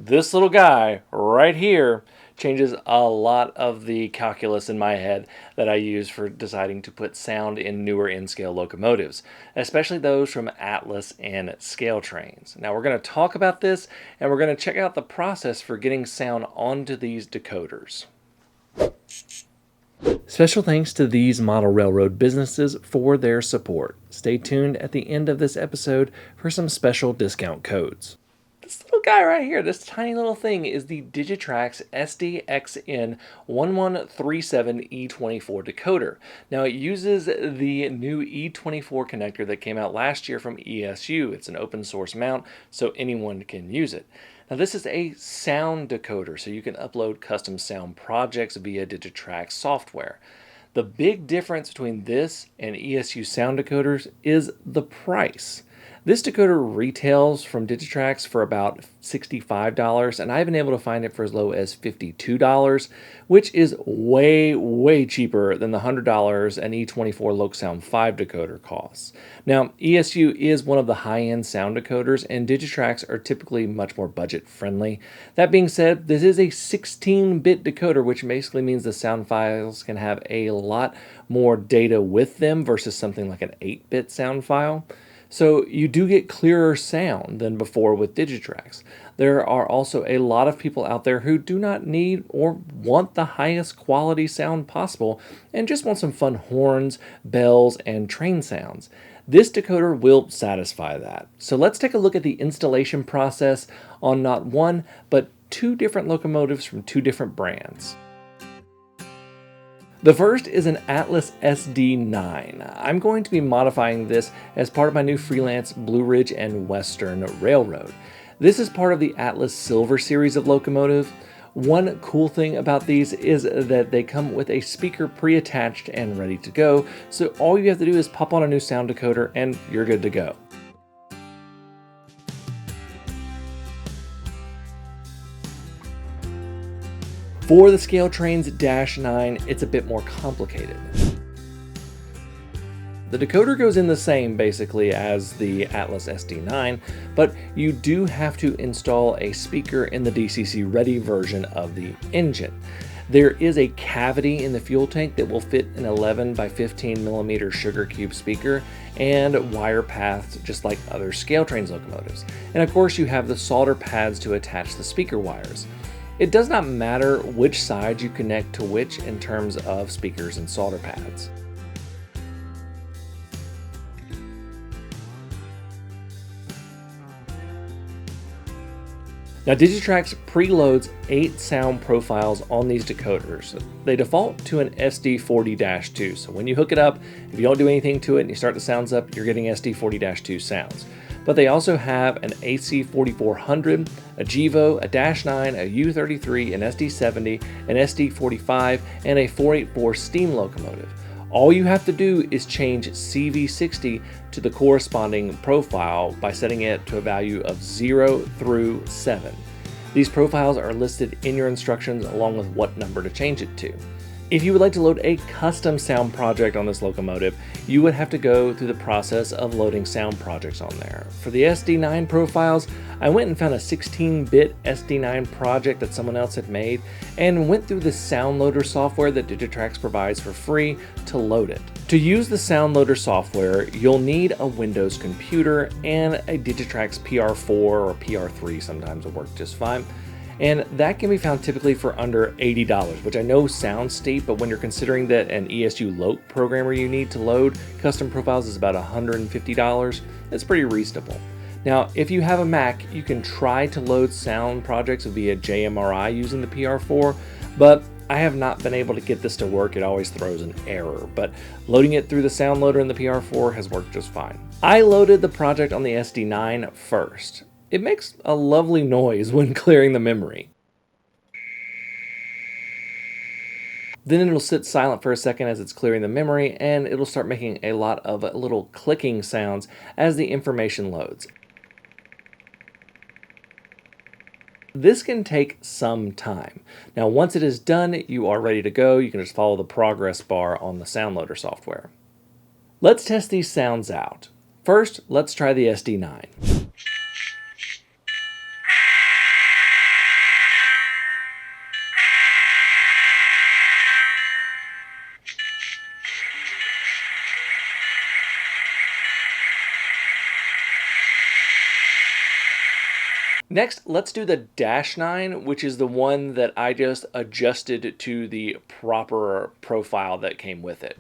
this little guy right here changes a lot of the calculus in my head that I use for deciding to put sound in newer in-scale locomotives, especially those from Atlas and ScaleTrains. Now we're going to talk about this, and we're going to check out the process for getting sound onto these decoders. Special thanks to these model railroad businesses for their support. Stay tuned at the end of this episode for some special discount codes. This little guy right here, this tiny little thing, is the Digitrax SDXN1137E24 decoder. Now it uses the new E24 connector that came out last year from ESU. It's an open source mount, so anyone can use it. Now this is a sound decoder, so you can upload custom sound projects via Digitrax software. The big difference between this and ESU sound decoders is the price. This decoder retails from Digitrax for about $65, and I've been able to find it for as low as $52, which is way cheaper than the $100 an E24 LokSound 5 decoder costs. Now, ESU is one of the high-end sound decoders, and Digitrax are typically much more budget-friendly. That being said, this is a 16-bit decoder, which basically means the sound files can have a lot more data with them versus something like an 8-bit sound file. So you do get clearer sound than before with Digitrax. There are also a lot of people out there who do not need or want the highest quality sound possible and just want some fun horns, bells, and train sounds. This decoder will satisfy that. So let's take a look at the installation process on not one, but two different locomotives from two different brands. The first is an Atlas SD9. I'm going to be modifying this as part of my new freelance Blue Ridge and Western Railroad. This is part of the Atlas Silver series of locomotive. One cool thing about these is that they come with a speaker pre-attached and ready to go, so all you have to do is pop on a new sound decoder and you're good to go. For the ScaleTrains Dash 9, it's a bit more complicated. The decoder goes in the same basically as the Atlas SD9, but you do have to install a speaker in the DCC Ready version of the engine. There is a cavity in the fuel tank that will fit an 11 by 15 millimeter sugar cube speaker and wire paths just like other ScaleTrains locomotives. And of course you have the solder pads to attach the speaker wires. It does not matter which side you connect to which in terms of speakers and solder pads. Now Digitrax preloads 8 sound profiles on these decoders. They default to an SD40-2, so when you hook it up, if you don't do anything to it and you start the sounds up, you're getting SD40-2 sounds. But they also have an AC4400, a GEVO, a Dash 9, a U33, an SD70, an SD45, and a 484 steam locomotive. All you have to do is change CV60 to the corresponding profile by setting it to a value of 0 through 7. These profiles are listed in your instructions along with what number to change it to. If you would like to load a custom sound project on this locomotive, you would have to go through the process of loading sound projects on there. For the SD9 profiles, I went and found a 16-bit SD9 project that someone else had made and went through the sound loader software that Digitrax provides for free to load it. To use the sound loader software, you'll need a Windows computer and a Digitrax PR4 or PR3 sometimes will work just fine. And that can be found typically for under $80, which I know sounds steep, but when you're considering that an ESU Lok programmer you need to load custom profiles is about $150, it's pretty reasonable. Now, if you have a Mac, you can try to load sound projects via JMRI using the PR4, but I have not been able to get this to work. It always throws an error, but loading it through the sound loader in the PR4 has worked just fine. I loaded the project on the SD9 first. It makes a lovely noise when clearing the memory. Then it'll sit silent for a second as it's clearing the memory, and it'll start making a lot of little clicking sounds as the information loads. This can take some time. Now once it is done, you are ready to go. You can just follow the progress bar on the sound loader software. Let's test these sounds out. First, let's try the SD9. Next, let's do the Dash 9, which is the one that I just adjusted to the proper profile that came with it.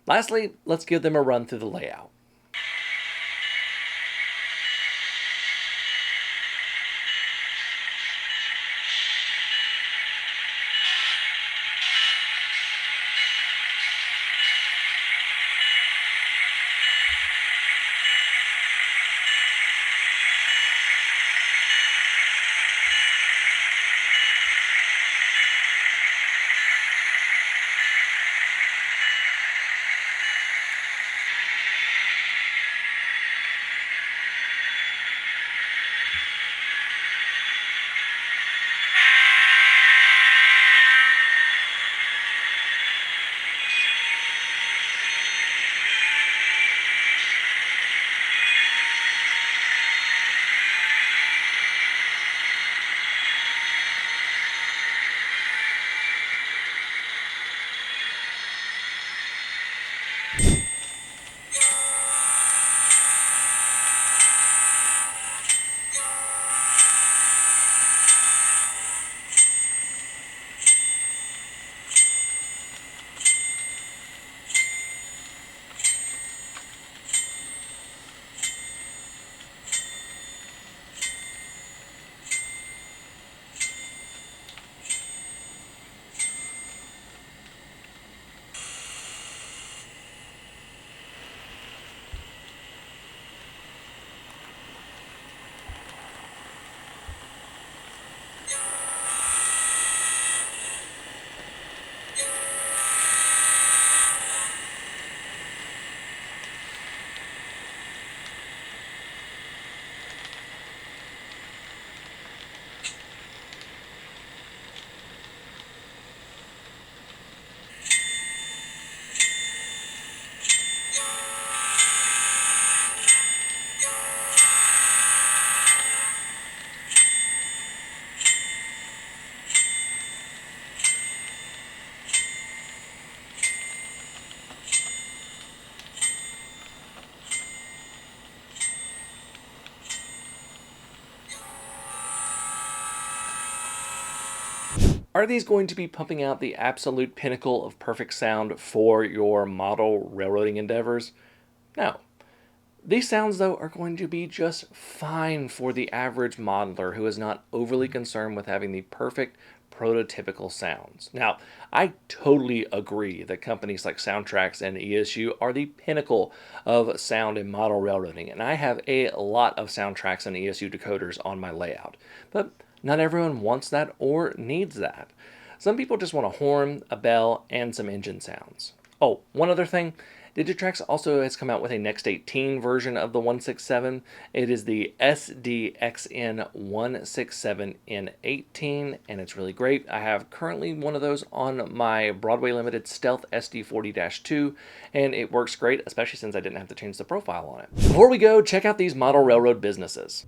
Lastly, let's give them a run through the layout. Are these going to be pumping out the absolute pinnacle of perfect sound for your model railroading endeavors? No. These sounds, though, are going to be just fine for the average modeler who is not overly concerned with having the perfect prototypical sounds. Now, I totally agree that companies like Soundtrax and ESU are the pinnacle of sound in model railroading, and I have a lot of Soundtrax and ESU decoders on my layout. But not everyone wants that or needs that. Some people just want a horn, a bell, and some engine sounds. Oh, one other thing. Digitrax also has come out with a Next 18 version of the 167. It is the SDXN 167N18, and it's really great. I have currently one of those on my Broadway Limited Stealth SD40-2, and it works great, especially since I didn't have to change the profile on it. Before we go, check out these model railroad businesses.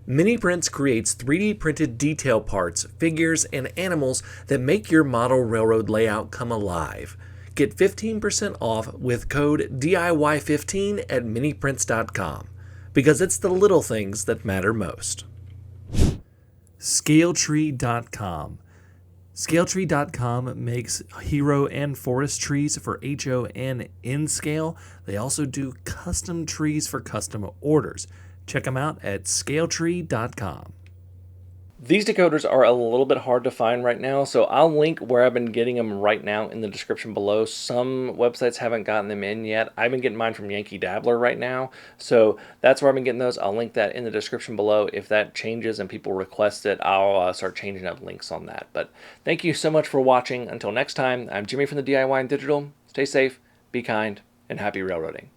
Mini Prints creates 3D printed detail parts, figures, and animals that make your model railroad layout come alive. Get 15% off with code DIY15 at miniprints.com, because it's the little things that matter most. ScaleTree.com. ScaleTree.com makes hero and forest trees for HO and N scale. They also do custom trees for custom orders. Check them out at ScaleTree.com. These decoders are a little bit hard to find right now, so I'll link where I've been getting them right now in the description below. Some websites haven't gotten them in yet. I've been getting mine from Yankee Dabbler right now, so that's where I've been getting those. I'll link that in the description below. If that changes and people request it, I'll start changing up links on that. But thank you so much for watching. Until next time, I'm Jimmy from the DIY and Digital. Stay safe, be kind, and happy railroading.